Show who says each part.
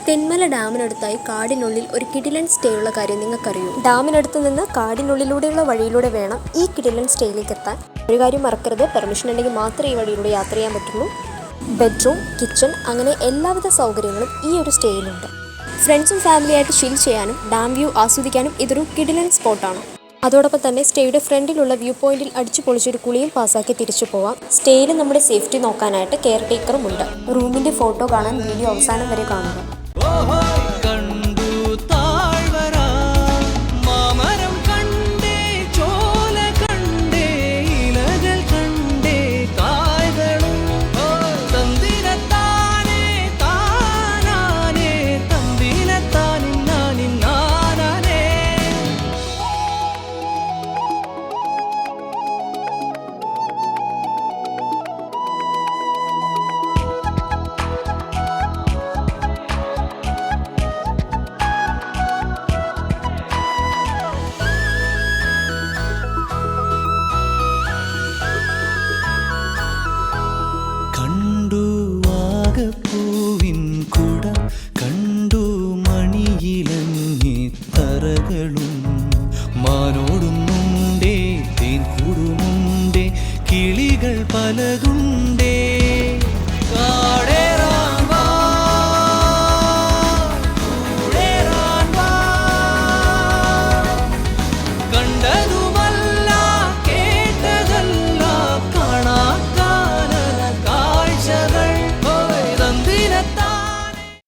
Speaker 1: തെന്മല ഡാമിനടുത്തായി കാടിനുള്ളിൽ ഒരു കിടിലൻ സ്റ്റേ ഉള്ള കാര്യം നിങ്ങൾക്കറിയൂ? ഡാമിനടുത്ത് നിന്ന് കാടിനുള്ളിലൂടെയുള്ള വഴിയിലൂടെ വേണം ഈ കിടിലൻ സ്റ്റേയിലേക്ക് എത്താൻ. ഒരു കാര്യം മറക്കരുത്, പെർമിഷൻ ഉണ്ടെങ്കിൽ മാത്രമേ ഈ വഴിയിലൂടെ യാത്ര ചെയ്യാൻ പറ്റുള്ളൂ. ബെഡ്റൂം, കിച്ചൺ അങ്ങനെ എല്ലാവിധ സൗകര്യങ്ങളും ഈ ഒരു സ്റ്റേയിലുണ്ട്. ഫ്രണ്ട്സും ഫാമിലിയായിട്ട് ചിൽ ചെയ്യാനും ഡാം വ്യൂ ആസ്വദിക്കാനും ഇതൊരു കിടിലൻ സ്പോട്ടാണ്. അതോടൊപ്പം തന്നെ സ്റ്റേയുടെ ഫ്രണ്ടിലുള്ള വ്യൂ പോയിന്റിൽ അടിച്ചു പൊളിച്ചൊരു കുളിയും പാസ്സാക്കി തിരിച്ചു പോവാം. സ്റ്റേയിൽ നമ്മുടെ സേഫ്റ്റി നോക്കാനായിട്ട് കെയർ ടേക്കറും ഉണ്ട്. റൂമിന്റെ ഫോട്ടോ കാണാൻ വീഡിയോ അവസാനം വരെ കാണുക.
Speaker 2: പൂവിൻ കുട കണ്ടു മണിയിലങ്ങി തറകളും മാനോടുന്നുണ്ടേ തേൻ കൂടുമുണ്ടേ കിളികൾ പലതും